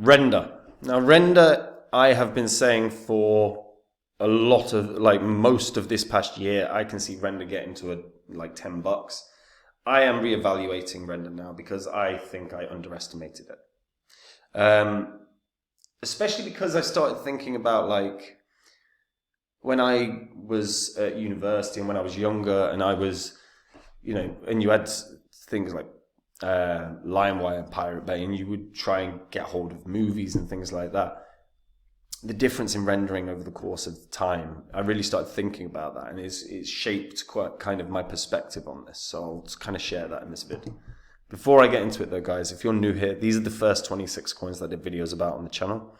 Render. Now, render, I have been saying for a lot of, like most of this past year, I can see render getting to like $10. I am reevaluating render now because I think I underestimated it. Especially because I started thinking about like when I was at university and when I was younger and I was, and you had things like LimeWire and Pirate Bay, and you would try and get hold of movies and things like that. The difference in rendering over the course of time, I really started thinking about that, and it's shaped quite kind of my perspective on this. So I'll just kind of share that in this video. Before I get into it though, guys, if you're new here, these are the first 26 coins that I did videos about on the channel.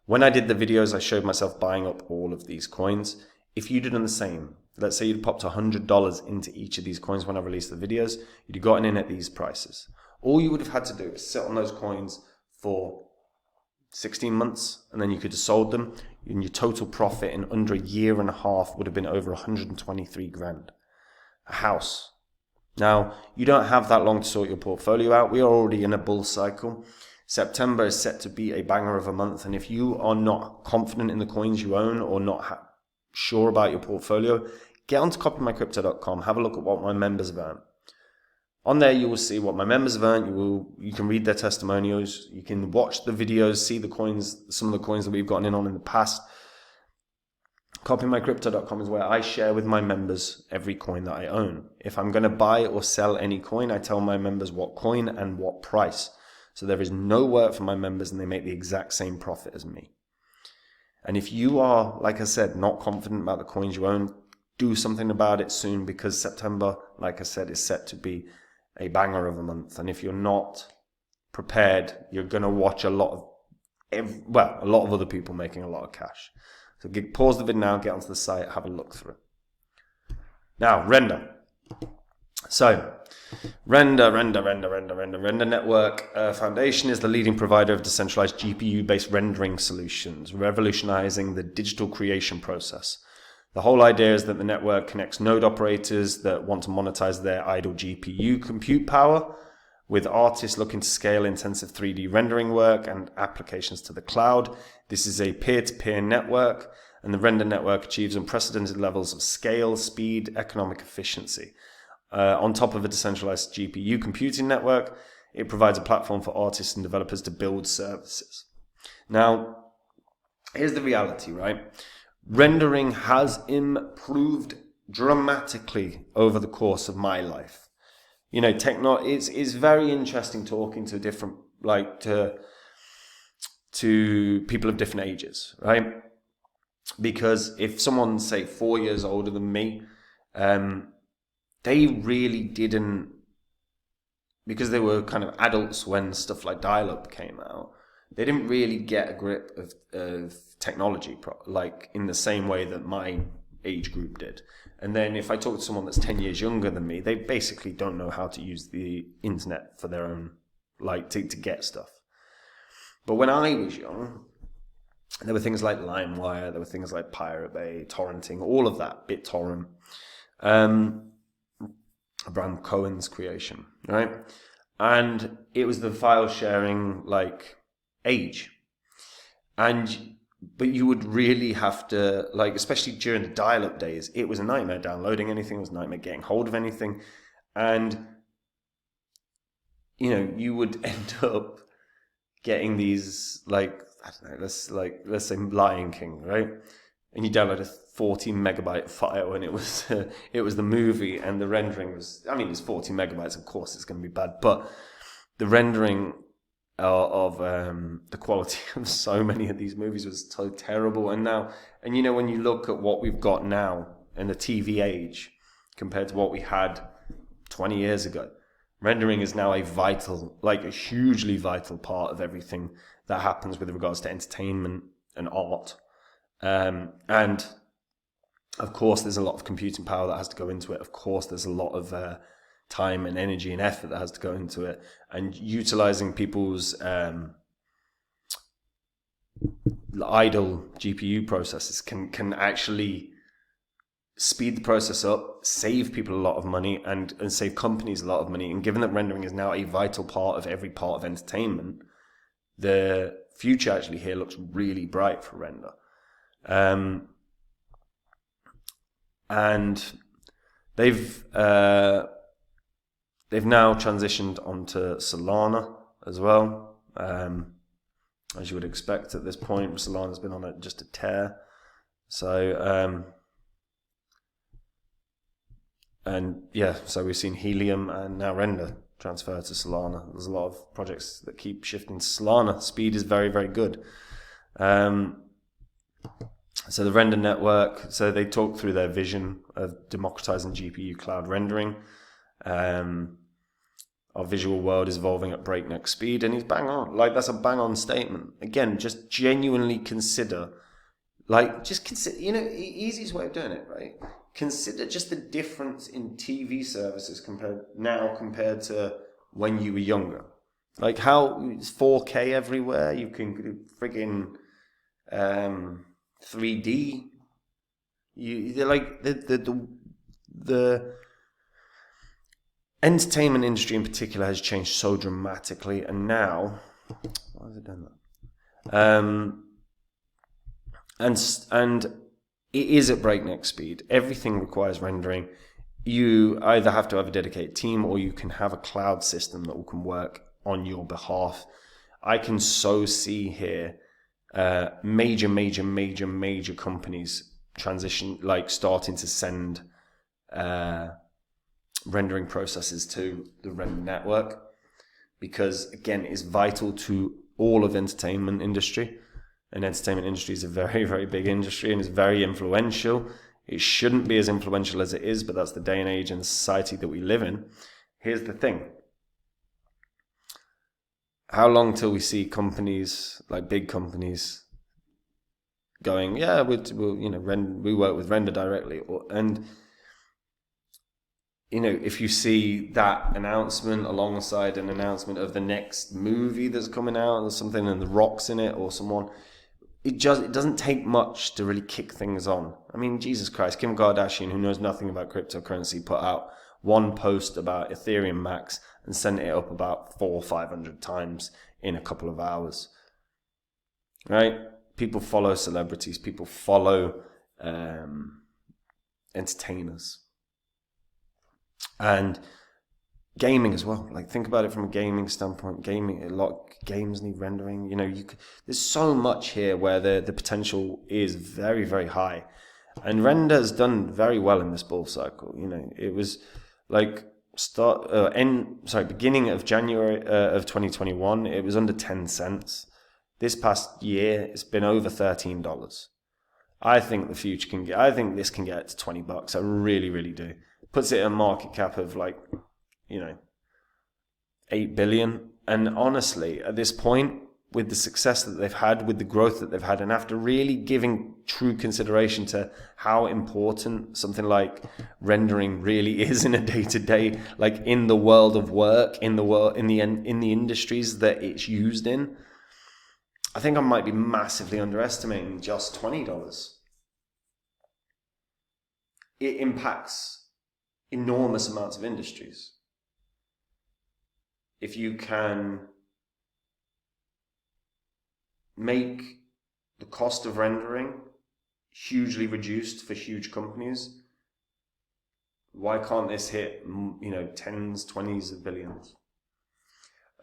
When I did the videos, I showed myself buying up all of these coins. If you did the same, let's say you'd popped $100 into each of these coins when I released the videos, you'd have gotten in at these prices. All you would have had to do is sit on those coins for 16 months, and then you could have sold them, and your total profit in under a year and a half would have been over 123 grand. A house. Now, you don't have that long to sort your portfolio out. We are already in a bull cycle. September is set to be a banger of a month, and if you are not confident in the coins you own or not sure about your portfolio, get onto copymycrypto.com, have a look at what my members have earned. On there, you will see what my members have earned. You can read their testimonials. You can watch the videos, see the coins, some of the coins that we've gotten in on in the past. Copymycrypto.com is where I share with my members every coin that I own. If I'm going to buy or sell any coin, I tell my members what coin and what price. So there is no work for my members, and they make the exact same profit as me. And if you are, like I said, not confident about the coins you own, do something about it soon, because September, like I said, is set to be a banger of a month. And if you're not prepared, you're going to watch a lot of other people making a lot of cash. So pause the video now, get onto the site, have a look through. Now, render. So, Render Network Foundation is the leading provider of decentralized GPU-based rendering solutions, revolutionizing the digital creation process. The whole idea is that the network connects node operators that want to monetize their idle GPU compute power with artists looking to scale intensive 3D rendering work and applications to the cloud. This is a peer-to-peer network, and the Render Network achieves unprecedented levels of scale, speed, economic efficiency. On top of a decentralized GPU computing network, it provides a platform for artists and developers to build services. Now, here's the reality, right? Rendering has improved dramatically over the course of my life. It's very interesting talking to different, to people of different ages, right? Because if someone's, say, 4 years older than me, they really didn't, because they were kind of adults when stuff like dial-up came out, they didn't really get a grip of technology like in the same way that my age group did. And then if I talk to someone that's 10 years younger than me, they basically don't know how to use the internet for their own, to get stuff. But when I was young, there were things like LimeWire, there were things like Pirate Bay, torrenting, all of that, BitTorrent. Abraham Cohen's creation, right? And it was the file sharing age. But you would really have to, especially during the dial-up days, it was a nightmare downloading anything, it was a nightmare getting hold of anything. And, you would end up getting these, let's say Lion King, right? And you download a 14 megabyte file, and it was the movie, and the rendering was, it's 14 megabytes, of course it's going to be bad, but the rendering of the quality of so many of these movies was so terrible. And when you look at what we've got now in the TV age compared to what we had 20 years ago, rendering is now a hugely vital part of everything that happens with regards to entertainment and art. And of course, there's a lot of computing power that has to go into it. Of course, there's a lot of time and energy and effort that has to go into it. And utilizing people's idle GPU processes can actually speed the process up, save people a lot of money, and save companies a lot of money. And given that rendering is now a vital part of every part of entertainment, the future actually here looks really bright for render. And they've now transitioned onto Solana as well, as you would expect at this point. Solana's been on just a tear. So so we've seen Helium and now Render transfer to Solana. There's a lot of projects that keep shifting to Solana. Speed is very, very good. So the Render Network, so they talk through their vision of democratizing GPU cloud rendering. Our visual world is evolving at breakneck speed, and he's bang on. Like, that's a bang on statement. Again, just genuinely consider, easiest way of doing it, right? Consider just the difference in TV services compared to when you were younger. Like how it's 4K everywhere. You can do friggin' 3D. They're like the entertainment industry in particular has changed so dramatically, and now why has it done that? And it is at breakneck speed. Everything requires rendering. You either have to have a dedicated team, or you can have a cloud system that can work on your behalf. I can so see here major companies starting to send rendering processes to the Render Network, because again, it's vital to all of the entertainment industry. And entertainment industry is a very, very big industry and is very influential. It shouldn't be as influential as it is, but that's the day and age and society that we live in. Here's the thing. How long till we see companies, like big companies, going, yeah, we work with Render directly, if you see that announcement alongside an announcement of the next movie that's coming out or something, and The Rock's in it or someone, it doesn't take much to really kick things on. I mean, Jesus Christ, Kim Kardashian, who knows nothing about cryptocurrency, put out one post about Ethereum Max and sent it up about 400 or 500 times in a couple of hours. Right? People follow celebrities. People follow entertainers. And gaming as well. Like, think about it from a gaming standpoint. Gaming, a lot of games need rendering. There's so much here where the potential is very, very high. And Render has done very well in this bull cycle. It was like beginning of January of 2021, it was under 10 cents. This past year, it's been over $13. I think this can get to $20. I really, really do. Puts it at a market cap of 8 billion. And honestly, at this point, with the success that they've had, with the growth that they've had, and after really giving true consideration to how important something like rendering really is in a day-to-day, like in the world of work, in the industries that it's used in, I think I might be massively underestimating just $20. It impacts enormous amounts of industries. If you can make the cost of rendering hugely reduced for huge companies, why can't this hit, tens, 20s of billions?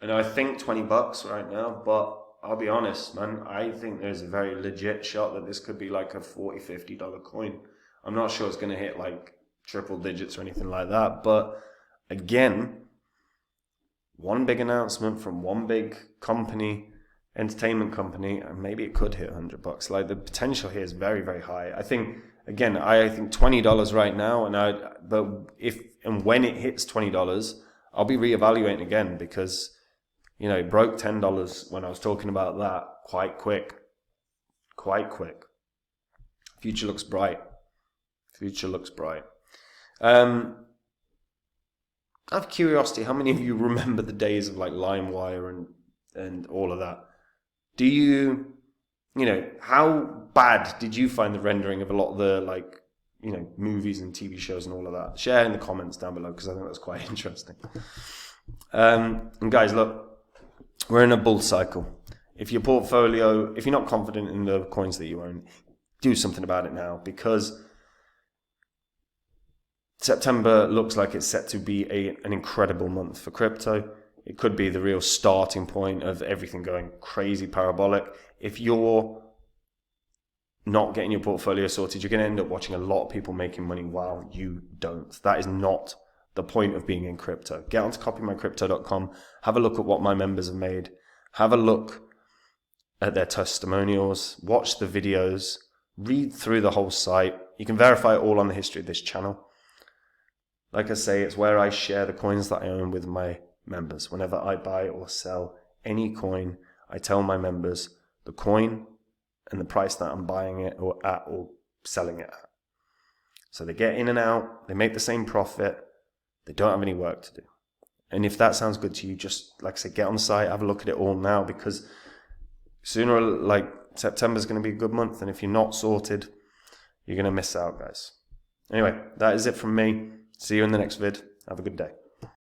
And I think $20 right now, but I'll be honest, man, I think there's a very legit shot that this could be like a $40, $50 coin. I'm not sure it's going to hit like triple digits or anything like that, but again, one big announcement from one big company, entertainment company, and maybe it could hit $100. Like, the potential here is very, very high. I think $20 right now, but if and when it hits $20, I'll be reevaluating again, because it broke $10 when I was talking about that quite quick. Future looks bright. Out of curiosity, how many of you remember the days of like LimeWire and all of that? Do you, how bad did you find the rendering of a lot of the movies and TV shows and all of that? Share in the comments down below, because I think that's quite interesting. And guys, look, we're in a bull cycle. If your portfolio, if you're not confident in the coins that you own, do something about it now, because September looks like it's set to be an incredible month for crypto. It could be the real starting point of everything going crazy parabolic. If you're not getting your portfolio sorted, you're going to end up watching a lot of people making money while you don't. That is not the point of being in crypto. Get onto copymycrypto.com, have a look at what my members have made, have a look at their testimonials, watch the videos, read through the whole site. You can verify it all on the history of this channel. Like I say, it's where I share the coins that I own with my members. Whenever I buy or sell any coin, I tell my members the coin and the price that I'm buying it or selling it at. So they get in and out, they make the same profit, they don't have any work to do. And if that sounds good to you, just like I say, get on the site, have a look at it all now, because sooner, like September's going to be a good month, and if you're not sorted, you're going to miss out, guys. Anyway, that is it from me. See you in the next vid. Have a good day.